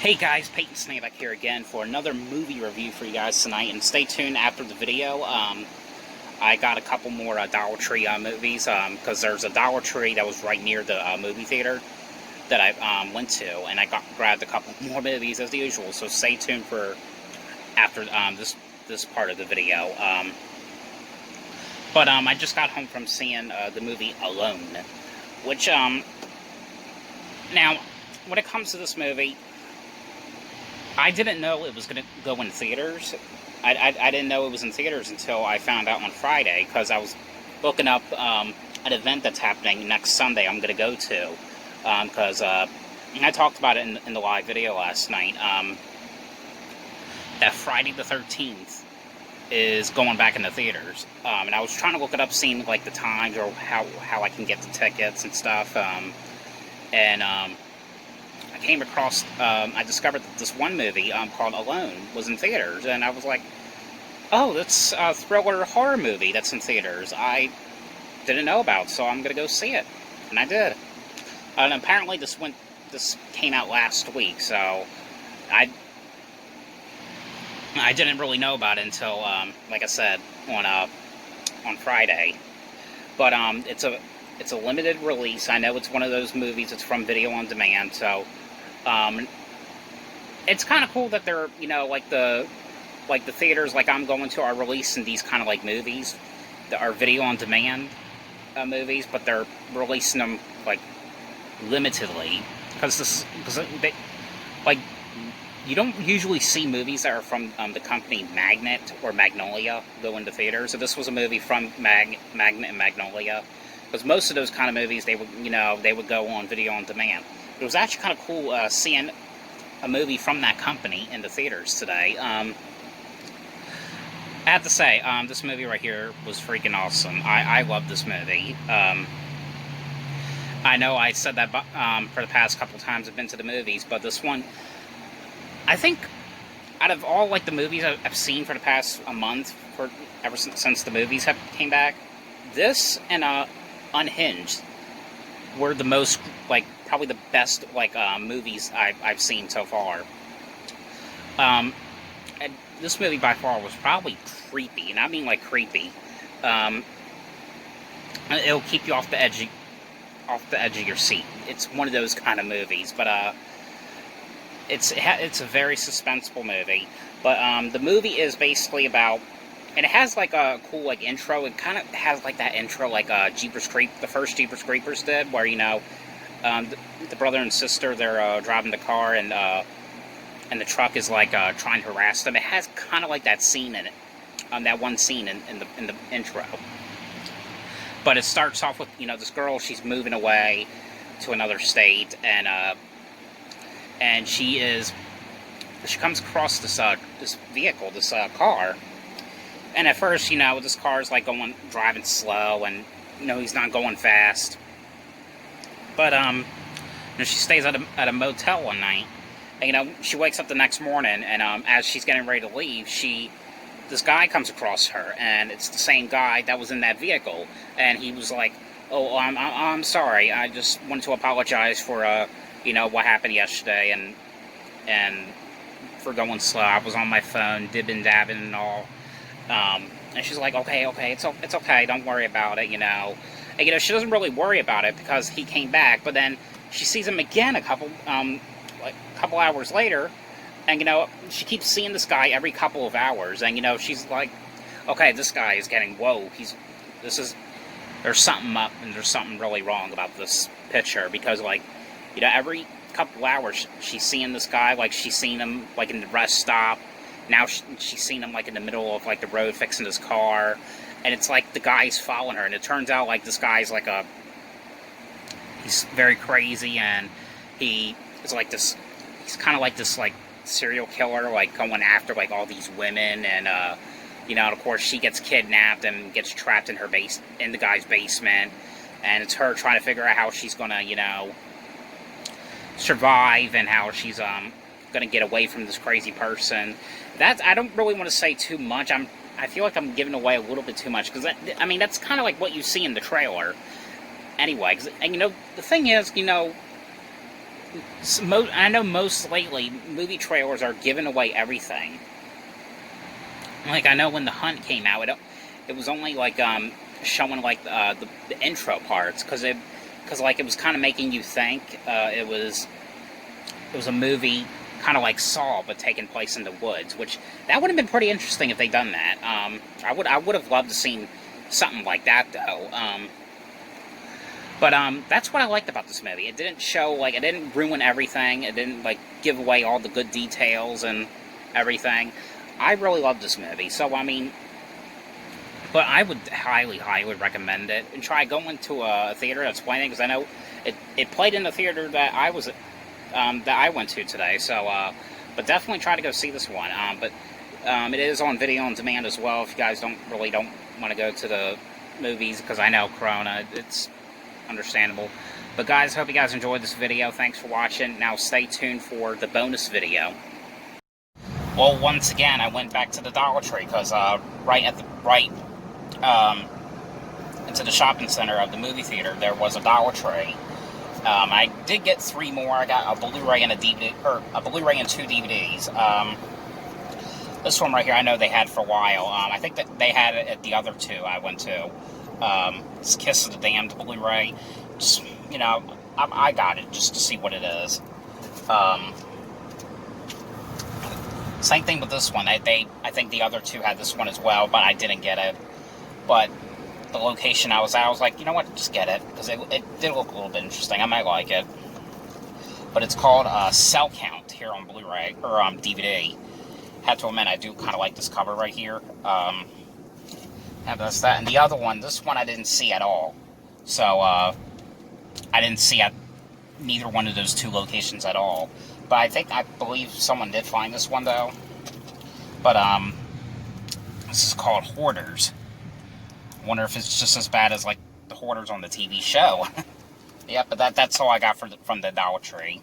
Hey guys, Peyton Snaback here again for another movie review for you guys tonight, and stay tuned after the video. I got a couple more Dollar Tree movies, because there's a Dollar Tree that was right near the movie theater that I went to, and I grabbed a couple more movies as usual, so stay tuned for after this part of the video. But I just got home from seeing the movie Alone, which, now, when it comes to this movie, I didn't know it was going to go in theaters. I didn't know it was in theaters until I found out on Friday, because I was looking up an event that's happening next Sunday I'm going to go to. Because I talked about it in the live video last night. That Friday the 13th is going back into theaters. And I was trying to look it up, seeing like the times or how I can get the tickets and stuff. I came across, I discovered that this one movie called Alone was in theaters, and I was like, oh, that's a thriller horror movie that's in theaters. I didn't know about, so I'm going to go see it. And I did. And apparently this came out last week, so I didn't really know about it until, like I said, on Friday. But it's a limited release. I know it's one of those movies that's from video on demand, so it's kind of cool that they're, like the theaters like I'm going to are releasing these kind of like movies that are video on demand movies, but they're releasing them like limitedly, because like, you don't usually see movies that are from the company Magnet or Magnolia go into theaters. So this was a movie from Magnet and Magnolia, because most of those kind of movies, they would go on video on demand. It was actually kind of cool seeing a movie from that company in the theaters today. I have to say, this movie right here was freaking awesome. I love this movie. I know I said that for the past couple times I've been to the movies, but this one, I think, out of all like the movies I've seen for the past a month, ever since the movies came back, this and Unhinged were the most, like, probably the best, like, movies I've seen so far. And this movie by far was probably creepy, and I mean like creepy. It'll keep you off the edge of your seat. It's one of those kind of movies, but it's a very suspenseful movie. But the movie is basically about, and it has like a cool like intro. It kind of has like that intro like the first Jeepers Creepers did, where the brother and sister, they're driving the car, and the truck is like trying to harass them. It has kind of like that scene in it, that one scene in the intro. But it starts off with this girl. She's moving away to another state, and she comes across this vehicle, this car. And at first, this car's like driving slow, and he's not going fast. But she stays at a motel one night, and she wakes up the next morning, and as she's getting ready to leave, this guy comes across her, and it's the same guy that was in that vehicle, and he was like, "Oh, I'm sorry. I just wanted to apologize for what happened yesterday, and for going slow. I was on my phone, dibbing dabbing and all." And she's like, okay, it's okay, don't worry about it, And, she doesn't really worry about it because he came back, but then she sees him again a couple hours later, and, she keeps seeing this guy every couple of hours, and, she's like, okay, this guy is getting, there's something up, and there's something really wrong about this picture, because, like, every couple hours she's seeing this guy, like, she's seen him, like, in the rest stop. Now she's seen him, like, in the middle of, like, the road fixing his car. And it's like the guy's following her. And it turns out, like, this guy's, like, he's very crazy. And he is, like, he's kind of like this, like, serial killer, like, going after, like, all these women. And, and of course, she gets kidnapped and gets trapped in in the guy's basement. And it's her trying to figure out how she's gonna, survive, and how she's, gonna get away from this crazy person. I don't really want to say too much. I feel like I'm giving away a little bit too much, because that's kind of like what you see in the trailer. Anyway, and the thing is, I know most lately movie trailers are giving away everything. Like I know when The Hunt came out, it was only like showing like the intro parts because like it was kind of making you think it was a movie kind of like Saw but taking place in the woods, which that would have been pretty interesting if they done that. I would have loved to seen something like that though. But that's what I liked about this movie. It didn't show, like, it didn't ruin everything. It didn't, like, give away all the good details and everything. I really loved this movie. So, I mean, but I would highly, highly recommend it. And try going to a theater that's playing, because I know it played in the theater that I went to today. So, but definitely try to go see this one. But it is on video on demand as well. If you guys don't want to go to the movies, because I know Corona, it's understandable. But guys, hope you guys enjoyed this video. Thanks for watching. Now stay tuned for the bonus video. Well, once again, I went back to the Dollar Tree because right into the shopping center of the movie theater, there was a Dollar Tree. I did get 3 more. I got a Blu-ray and a DVD, or a Blu-ray and 2 DVDs. This one right here, I know they had for a while. I think that they had it at the other 2 I went to. It's Kiss of the Damned Blu-ray. Just, you know, I got it just to see what it is. Same thing with this one. I think the other 2 had this one as well, but I didn't get it. But the location I was at, I was like, you know what, just get it, because it did look a little bit interesting. I might like it. But it's called Cell Count here on Blu-ray, or DVD. Had to admit, I do kind of like this cover right here. And that's that. And the other one, this one I didn't see at all. So, I didn't see at neither one of those 2 locations at all. But I believe someone did find this one, though. But, this is called Hoarders. I wonder if it's just as bad as, like, the Hoarders on the TV show. Yep, but that's all I got from the Dollar Tree.